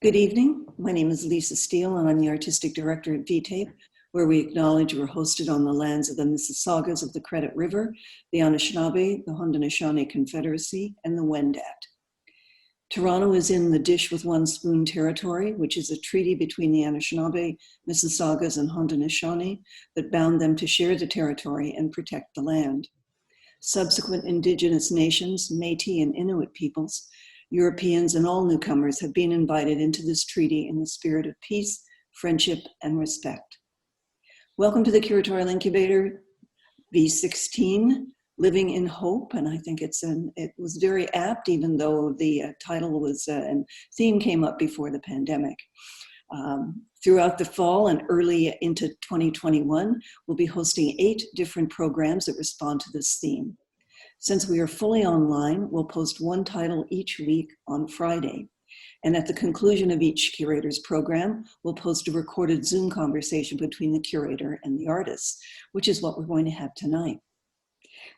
Good evening. My name is Lisa Steele, and I'm the Artistic Director at V.16, where we acknowledge we're hosted on the lands of the Mississaugas of the Credit River, the Anishinaabe, the Haudenosaunee Confederacy, and the Wendat. Toronto is in the Dish with One Spoon territory, which is a treaty between the Anishinaabe, Mississaugas, and Haudenosaunee that bound them to share the territory and protect the land. Subsequent Indigenous nations, Métis and Inuit peoples, Europeans, and all newcomers have been invited into this treaty in the spirit of peace, friendship, and respect. Welcome to the Curatorial Incubator V.16, Living in Hope, and I think it was very apt, even though the title was and theme came up before the pandemic. Throughout the fall and early into 2021, we'll be hosting 8 different programs that respond to this theme. Since we are fully online, we'll post one title each week on Friday. And at the conclusion of each curator's program, we'll post a recorded Zoom conversation between the curator and the artist, which is what we're going to have tonight.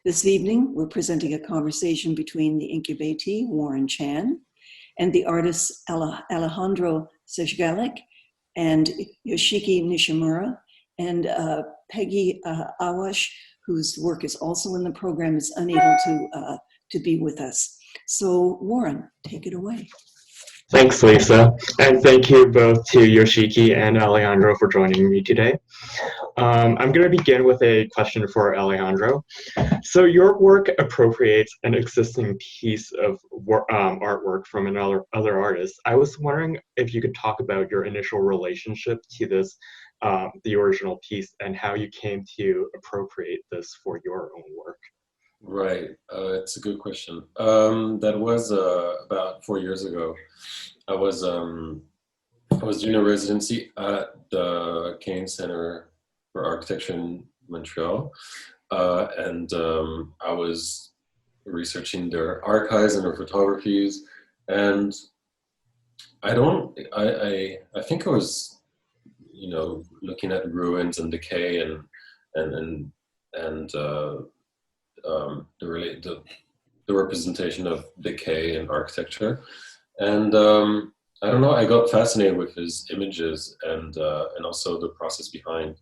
This evening, we're presenting a conversation between the incubatee, Warren Chan, and the artists Alejandro Šajgalík and Yoshiki Nishimura, and Peggy Awash, whose work is also in the program, is unable to be with us. So Warren, take it away. Thanks, Lisa. And thank you both to Yoshiki and Alejandro for joining me today. I'm going to begin with a question for Alejandro. So your work appropriates an existing piece of artwork from another artist. I was wondering if you could talk about your initial relationship to this, the original piece, and how you came to appropriate this for your own work. Right, it's a good question. That was about 4 years ago. I was doing a residency at the Kane Center for Architecture in Montreal, and I was researching their archives and their photographies, and I think I was, looking at ruins and decay and the representation of decay in architecture, and I don't know, I got fascinated with his images and also the process behind,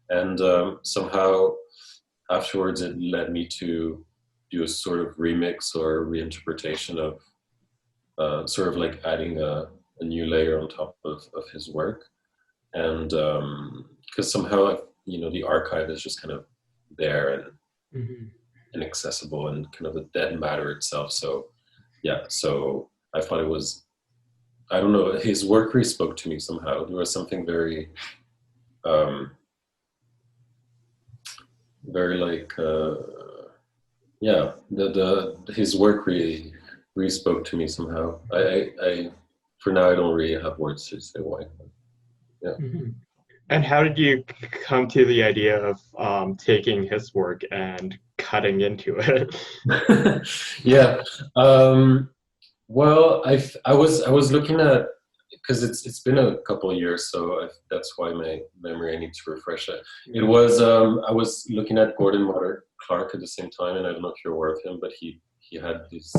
and somehow afterwards it led me to do a sort of remix or reinterpretation of sort of like adding a new layer on top of his work, and because somehow the archive is just kind of there and inaccessible and kind of a dead matter itself. So yeah, so I thought it was, I don't know, his work really spoke to me somehow. There was something very like his work really spoke to me somehow. I for now I don't really have words to say why. Yeah. And how did you come to the idea of taking his work and cutting into it? Yeah. Well, I was looking at, because it's been a couple of years, so that's why my memory, I need to refresh it. It was I was looking at Gordon Motter Clark at the same time, and I don't know if you're aware of him, but he had this,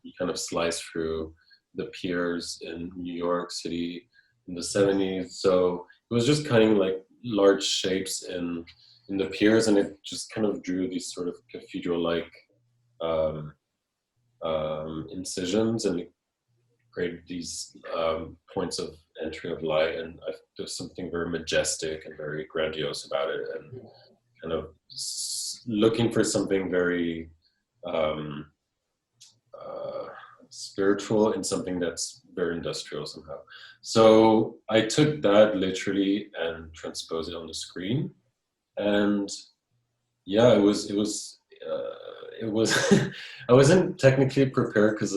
he kind of sliced through the piers in New York City in the 70s. So it was just kind of like large shapes in the piers, and it just kind of drew these sort of cathedral-like incisions, and it created these points of entry of light, and there's something very majestic and very grandiose about it, and kind of looking for something very spiritual in something that's very industrial somehow. So I took that literally and transposed it on the screen, and yeah, it was I wasn't technically prepared, because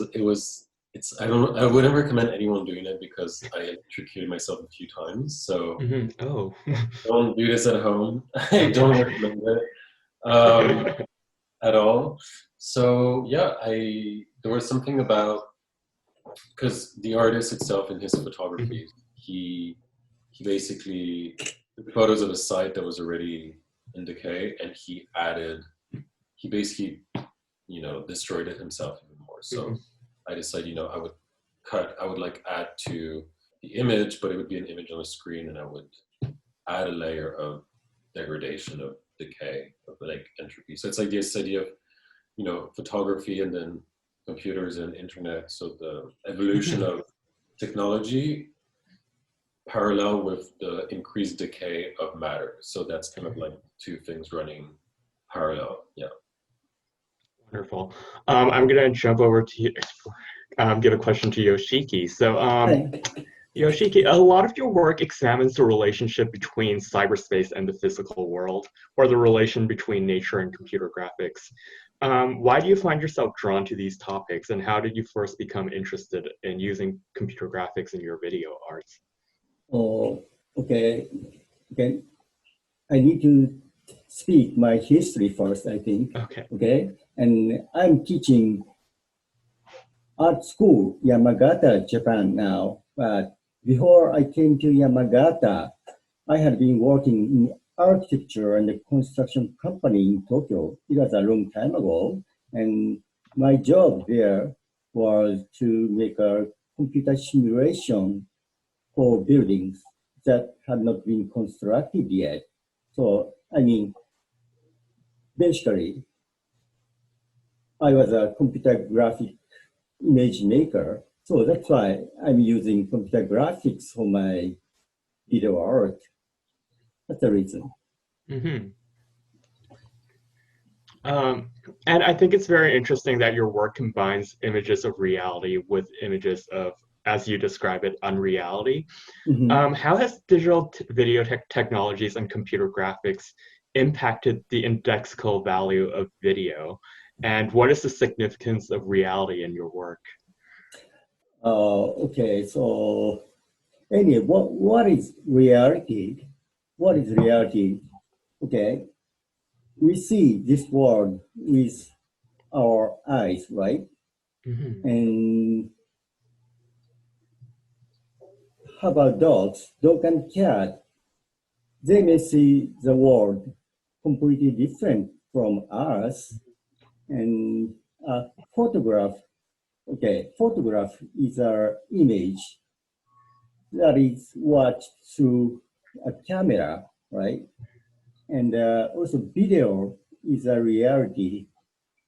I wouldn't recommend anyone doing it, because I electrocuted myself a few times, so don't do this at home. I don't recommend it at all. So yeah, there was something about, because the artist itself in his photography, he basically took photos of a site that was already in decay, and he basically destroyed it himself even more. So I decided, I would like add to the image, but it would be an image on a screen, and I would add a layer of degradation, of decay, of like entropy. So it's like this idea of, you know, photography and then computers and internet. So the evolution of technology parallel with the increased decay of matter. So that's kind of like two things running parallel. Yeah. Wonderful. I'm going to jump over to give a question to Yoshiki. So, Yoshiki, a lot of your work examines the relationship between cyberspace and the physical world, or the relation between nature and computer graphics. Why do you find yourself drawn to these topics, and how did you first become interested in using computer graphics in your video arts? Oh, okay. Okay. I need to speak my history first, I think. Okay. Okay. And I'm teaching art school, Yamagata, Japan now. But before I came to Yamagata, I had been working in architecture and the construction company in Tokyo. It was a long time ago. And my job there was to make a computer simulation for buildings that had not been constructed yet. So, I mean, basically, I was a computer graphic image maker. So that's why I'm using computer graphics for my video art. That's the reason. Mm-hmm. And I think it's very interesting that your work combines images of reality with images of, as you describe it, unreality. Mm-hmm. How has digital video technologies and computer graphics impacted the indexical value of video? And what is the significance of reality in your work? Okay, so anyway, what is reality? What is reality? Okay, we see this world with our eyes, right? Mm-hmm. And how about dogs? Dog and cat, they may see the world completely different from us. And a photograph, okay, photograph is an image that is watched through a camera, right? And also video is a reality.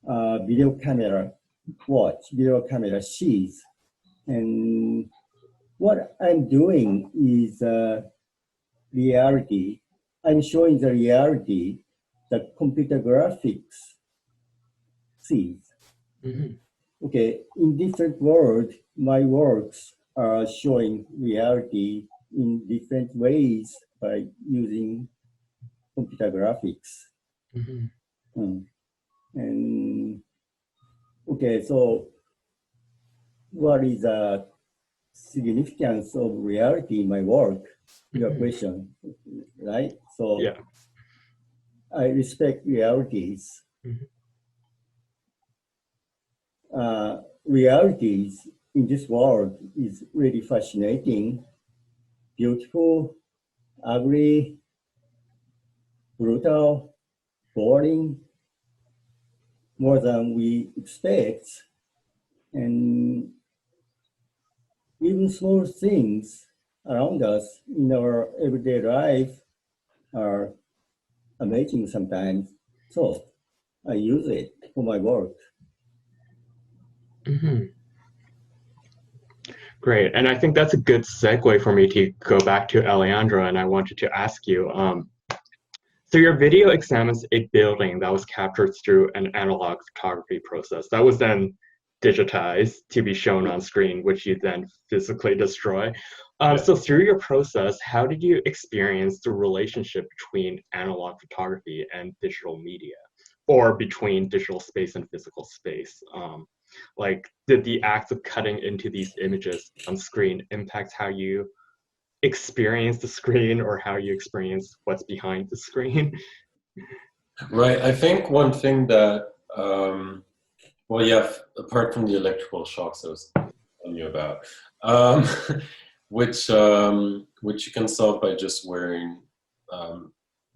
Video camera video camera sees. And what I'm doing is reality. I'm showing the reality that computer graphics sees. Mm-hmm. Okay, in different words, my works are showing reality in different ways by using computer graphics. Mm-hmm. And okay, so what is the significance of reality in my work? Your question, right? So Yeah. I respect realities. Mm-hmm. Realities in this world is really fascinating, beautiful, ugly, brutal, boring, more than we expect. And even small things around us in our everyday life are amazing sometimes. So I use it for my work. Mm-hmm. Great. And I think that's a good segue for me to go back to Aleandra, and I wanted to ask you, so your video examines a building that was captured through an analog photography process that was then digitized to be shown on screen, which you then physically destroy. So through your process, how did you experience the relationship between analog photography and digital media, or between digital space and physical space? Like, did the act of cutting into these images on screen impact how you experience the screen, or how you experience what's behind the screen? Right. I think one thing that, well, yeah, apart from the electrical shocks I was telling you about, which you can solve by just wearing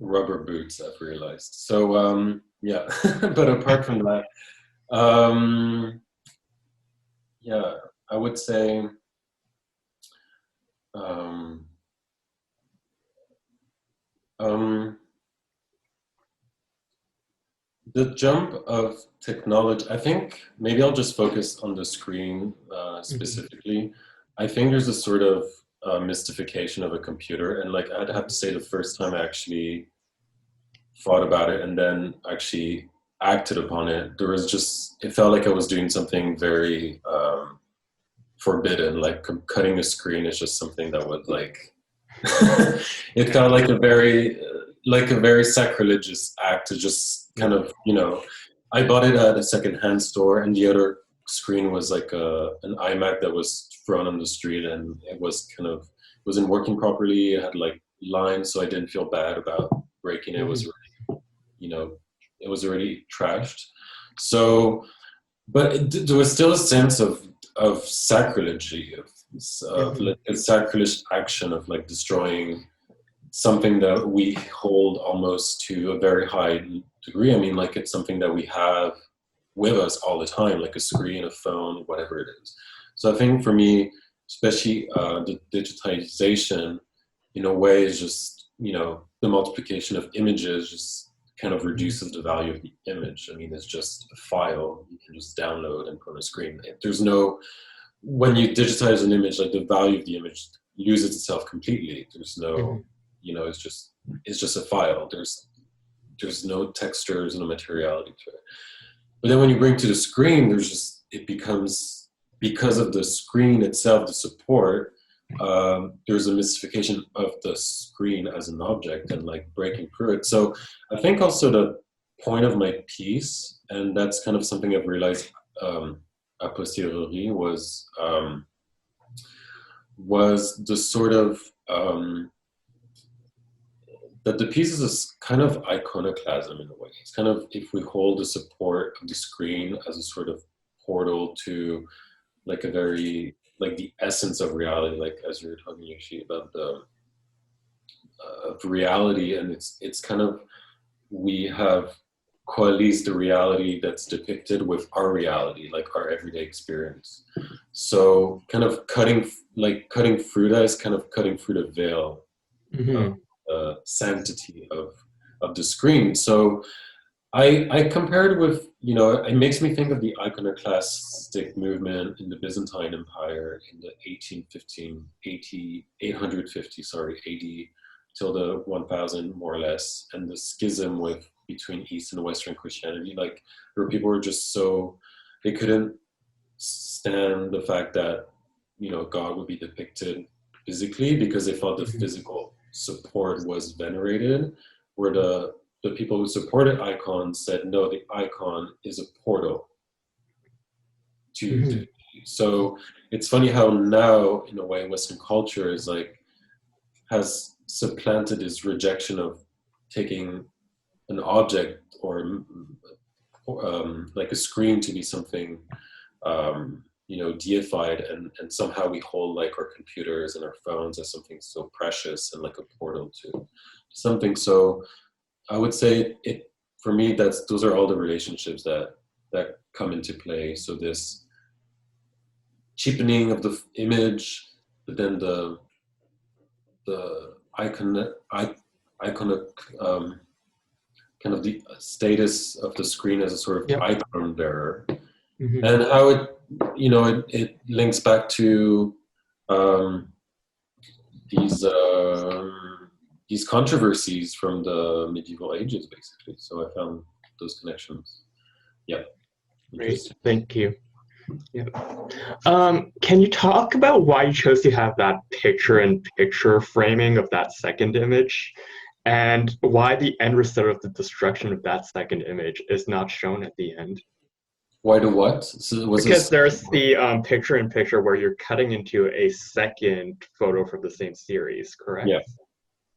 rubber boots, I've realized. So yeah, but apart from that, yeah, I would say um, um, the jump of technology, I think maybe I'll just focus on the screen specifically. I think there's a sort of mystification of a computer, and like I'd have to say the first time I actually thought about it and then actually acted upon it, there was just, it felt like I was doing something very forbidden, like cutting a screen is just something that would like, it felt like a very sacrilegious act to just kind of, you know, I bought it at a secondhand store, and the other screen was like an iMac that was thrown on the street, and it wasn't working properly. It had like lines, so I didn't feel bad about breaking it. It was already, you know, it was already trashed. So, but there was still a sense of sacrilege, of like a sacrilege action of like destroying something that we hold almost to a very high degree. I mean, like it's something that we have with us all the time, like a screen, a phone, whatever it is. So I think for me, especially the digitization, in a way, is just, you know, the multiplication of images just kind of reduces the value of the image. I mean, it's just a file you can just download and put on a screen. There's no, when you digitize an image, like the value of the image loses itself completely. There's no, you know, it's just a file. There's no textures, no materiality to it. But then when you bring to the screen, there's just, it becomes, because of the screen itself, the support, there's a mystification of the screen as an object and like breaking through it. So I think also the point of my piece, and that's kind of something I've realized a posteriori, was the sort of that the piece is a kind of iconoclasm in a way. It's kind of, if we hold the support of the screen as a sort of portal to like a very, like the essence of reality, like as you were talking, Yoshi, about the of reality, and it's kind of, we have coalesced the reality that's depicted with our reality, like our everyday experience. So kind of cutting through that is kind of cutting through the veil of sanctity of the screen. So I compared with, you know, it makes me think of the iconoclastic movement in the Byzantine Empire in the 850 AD till the 1000 more or less, and the schism between East and Western Christianity. Like, where people were just so, they couldn't stand the fact that, you know, God would be depicted physically, because they thought the physical support was venerated, where the people who supported icons said, no, the icon is a portal to so it's funny how now, in a way, Western culture is like, has supplanted this rejection of taking an object or like a screen to be something you know, deified, and somehow we hold like our computers and our phones as something so precious and like a portal to something. So I would say it, for me, those are all the relationships that come into play. So this cheapening of the image, but then the iconic kind of the status of the screen as a sort of icon bearer, and how it, you know, it links back to these controversies from the medieval ages, basically. So I found those connections. Yeah. Great, thank you. Yeah. Can you talk about why you chose to have that picture-in-picture framing of that second image, and why the end result of the destruction of that second image is not shown at the end? Why do what? So because there's the picture-in-picture where you're cutting into a second photo from the same series, correct? Yeah.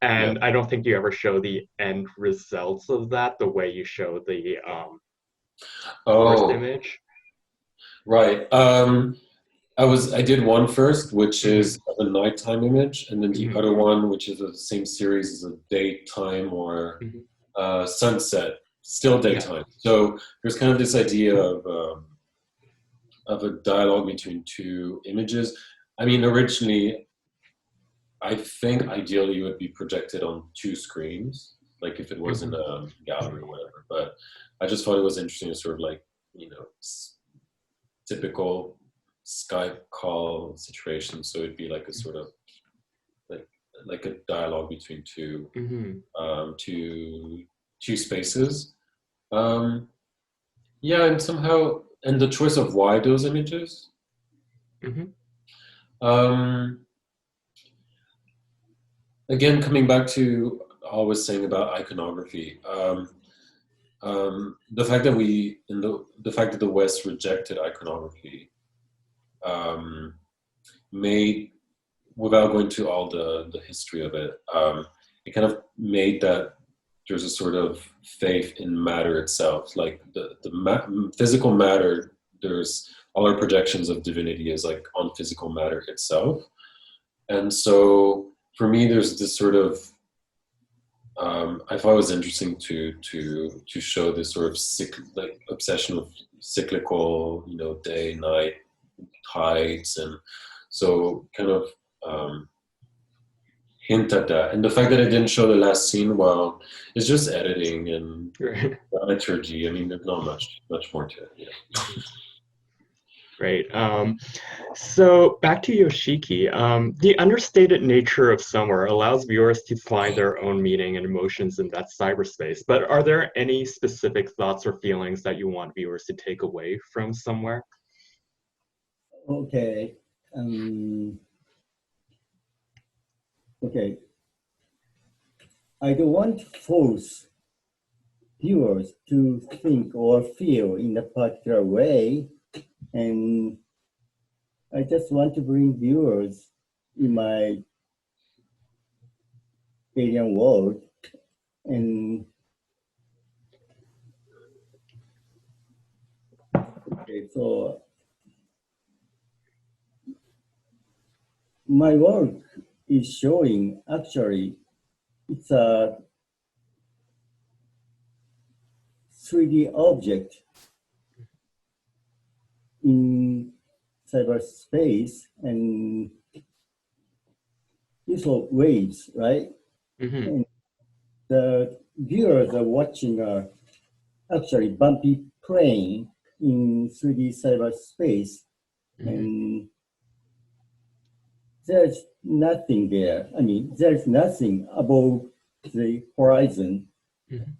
And I don't think you ever show the end results of that the way you show the first image. Right. I did one first, which is a nighttime image, and then the other one, which is the same series, is a daytime or sunset, still daytime. So there's kind of this idea of a dialogue between two images. I mean, originally, I think ideally it would be projected on 2 screens, like if it was in a gallery or whatever. But I just thought it was interesting to sort of like, you know, typical Skype call situation. So it'd be like a sort of like a dialogue between two two spaces. Yeah, and somehow, and the choice of why those images. Again, coming back to what I was saying about iconography, the fact that the fact that the West rejected iconography made, without going to all the history of it, it kind of made that there's a sort of faith in matter itself, like the physical matter. There's all our projections of divinity is like on physical matter itself, and so for me, there's this sort of I thought it was interesting to show this sort of like obsession with cyclical, you know, day, night, tides, and so kind of hint at that. And the fact that I didn't show the last scene, well, it's just editing and dramaturgy. I mean, there's not much more to it. Yeah. Great. So back to Yoshiki, the understated nature of somewhere allows viewers to find their own meaning and emotions in that cyberspace. But are there any specific thoughts or feelings that you want viewers to take away from somewhere? Okay. Okay. I don't want to force viewers to think or feel in a particular way. And I just want to bring viewers in my alien world. And okay, so my work is showing, actually, it's a 3D object in cyberspace, and these are waves, right? And the viewers are watching a actually bumpy plane in 3D cyberspace, and there's nothing there. I mean, there's nothing above the horizon.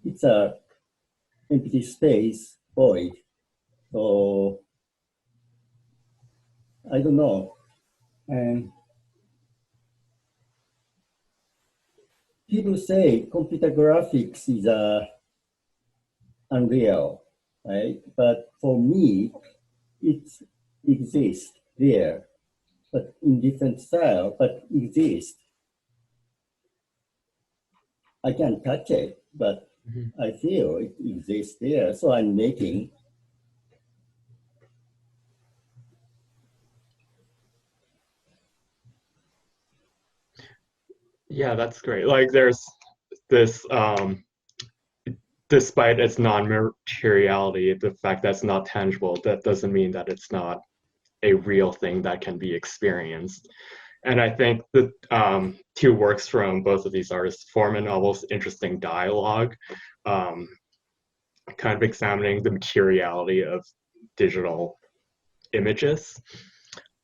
It's a empty space, void. So I don't know. And people say computer graphics is unreal, right? But for me, it exists there, but in different style, but exists. I can't touch it, but I feel it exists there. So I'm making. Yeah, that's great. Like there's this, despite its non-materiality, the fact that it's not tangible, that doesn't mean that it's not a real thing that can be experienced. And I think the two works from both of these artists form an almost interesting dialogue, kind of examining the materiality of digital images.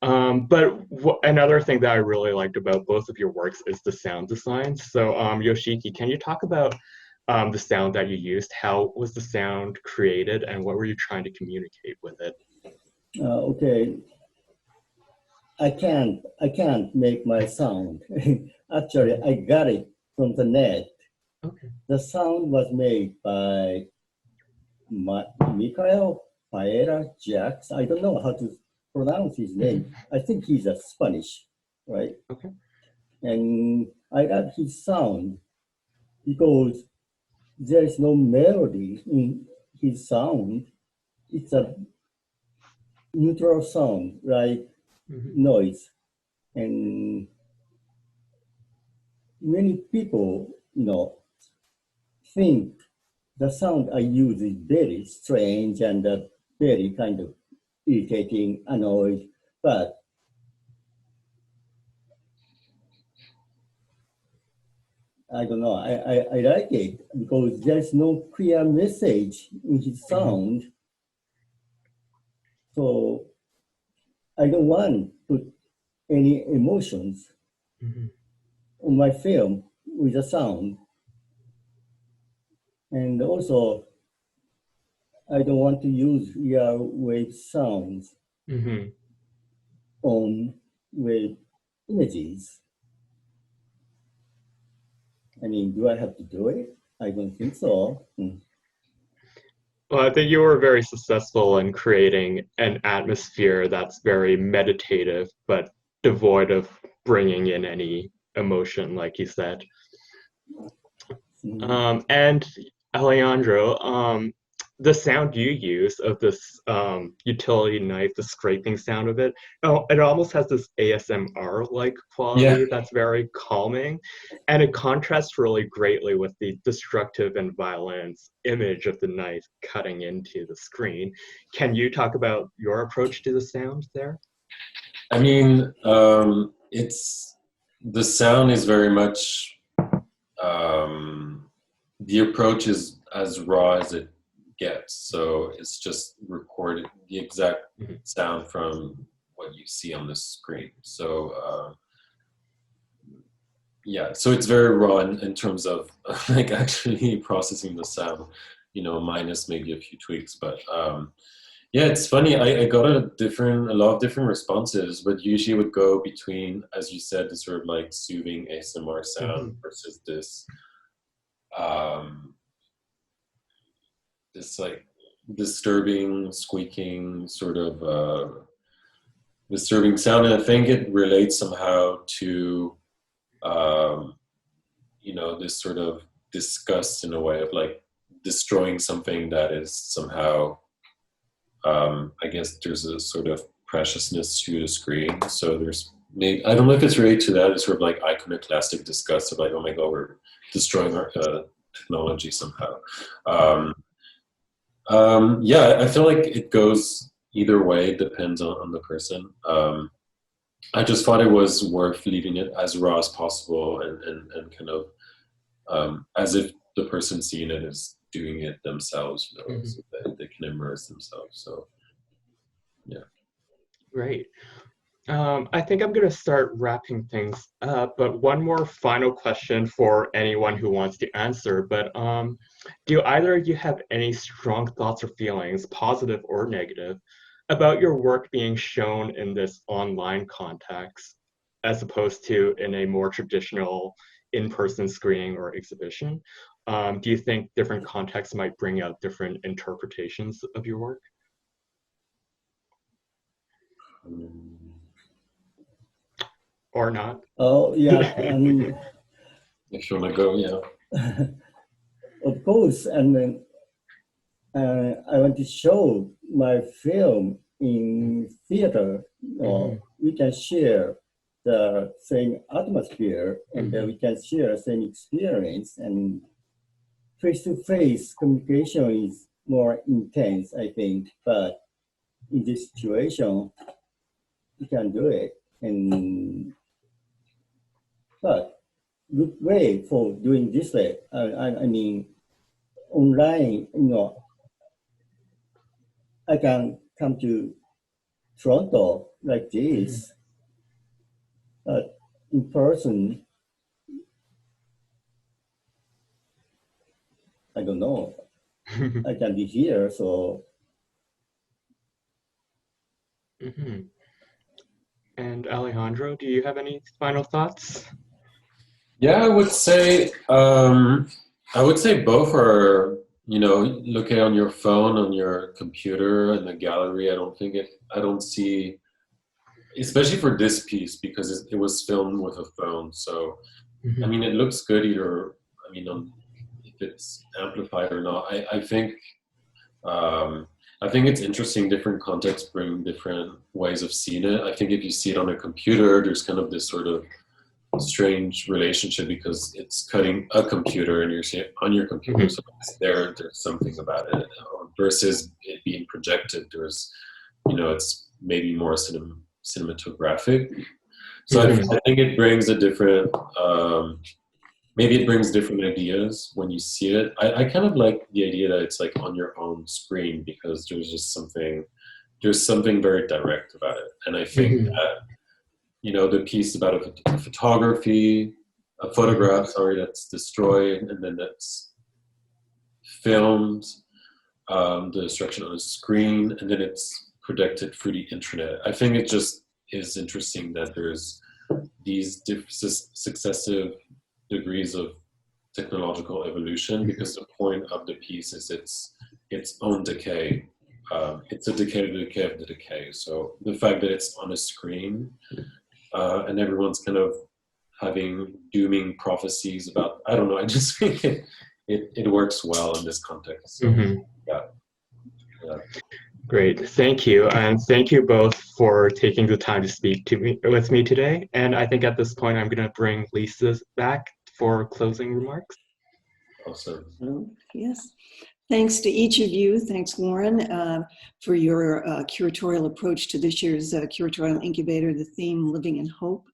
But another thing that I really liked about both of your works is the sound design. So Yoshiki, can you talk about the sound that you used? How was the sound created and what were you trying to communicate with it? Okay. I can't make my sound. Actually, I got it from the net. Okay. The sound was made by Mikael Paera Jax. I don't know how to pronounce his name. I think he's a Spanish, right? Okay. And I got his sound because there is no melody in his sound. It's a neutral sound, like noise. And many people, think the sound I use is very strange and very kind of irritating, annoyed. But I don't know. I like it because there's no clear message in his sound. So I don't want to put any emotions on my film with the sound. And also, I don't want to use wave sounds on wave images. I mean, do I have to do it? I don't think so. Well, I think you were very successful in creating an atmosphere that's very meditative, but devoid of bringing in any emotion, like you said. And Alejandro, the sound you use of this utility knife, the scraping sound of it, it almost has this ASMR-like quality that's very calming, and it contrasts really greatly with the destructive and violent image of the knife cutting into the screen. Can you talk about your approach to the sound there? I mean, the sound is very much, the approach is as raw as it gets. So it's just recorded the exact sound from what you see on the screen. So yeah, so it's very raw in terms of like actually processing the sound, minus maybe a few tweaks. But yeah, it's funny. I got a lot of different responses, but usually would go between, as you said, the sort of like soothing ASMR sound versus this this like disturbing, squeaking sort of disturbing sound. And I think it relates somehow to this sort of disgust in a way of like destroying something that is somehow I guess there's a sort of preciousness to the screen. So there's maybe, I don't know if it's related to that. It's sort of like iconoclastic disgust of like, oh my God, we're destroying our technology somehow. Yeah, I feel like it goes either way. It depends on the person. I just thought it was worth leaving it as raw as possible and kind of as if the person seeing it is doing it themselves, so that they can immerse themselves. So, yeah. Great. I think I'm going to start wrapping things up, but one more final question for anyone who wants to answer. But do either of you have any strong thoughts or feelings, positive or negative, about your work being shown in this online context as opposed to in a more traditional in-person screening or exhibition? Do you think different contexts might bring out different interpretations of your work? Or not? Oh, yeah. I mean, If you want to go, yeah. of course. And then I want to show my film in theater. We can share the same atmosphere, and then we can share the same experience. And face-to-face communication is more intense, I think. But in this situation, we can do it. But good way for doing this way. I mean, online, I can come to Toronto like this, but in person, I don't know. I can be here, so. And Alejandro, do you have any final thoughts? Yeah, I would say both are, looking on your phone, on your computer, in the gallery. I don't see, especially for this piece, because it was filmed with a phone. So, I mean, it looks good either, if it's amplified or not. I think it's interesting. Different contexts bring different ways of seeing it. I think if you see it on a computer, there's kind of this sort of strange relationship because it's cutting a computer and you're seeing it on your computer, so there's something about it. Versus it being projected, there's, it's maybe more cinematographic. So I think it brings a different maybe it brings different ideas when you see it. I kind of like the idea that it's like on your own screen, because there's something very direct about it. And I think that, you know, the piece about a photograph, sorry, that's destroyed and then that's filmed, the destruction on the screen, and then it's projected through the internet. I think it just is interesting that there's these successive degrees of technological evolution, because the point of the piece is its own decay. It's a decay of the decay of the decay. So the fact that it's on a screen and everyone's kind of having dooming prophecies about, I don't know, I just think it works well in this context. So, yeah. Great, thank you. And thank you both for taking the time to speak with me today. And I think at this point, I'm going to bring Lisa back for closing remarks. Awesome. Yes. Thanks to each of you. Thanks, Warren, for your curatorial approach to this year's curatorial incubator, the theme Living in Hope.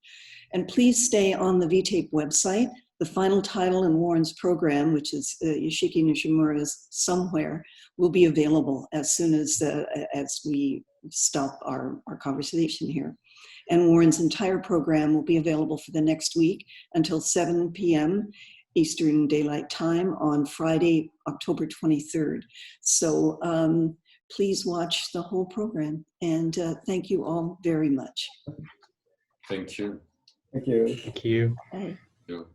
And please stay on the VTape website. The final title in Warren's program, which is Yoshiki Nishimura's Somewhere, will be available as soon as we stop our conversation here. And Warren's entire program will be available for the next week until 7 p.m. Eastern Daylight Time on Friday, October 23rd. So please watch the whole program. And thank you all very much. Thank you. Thank you. Thank you. Bye. Thank you.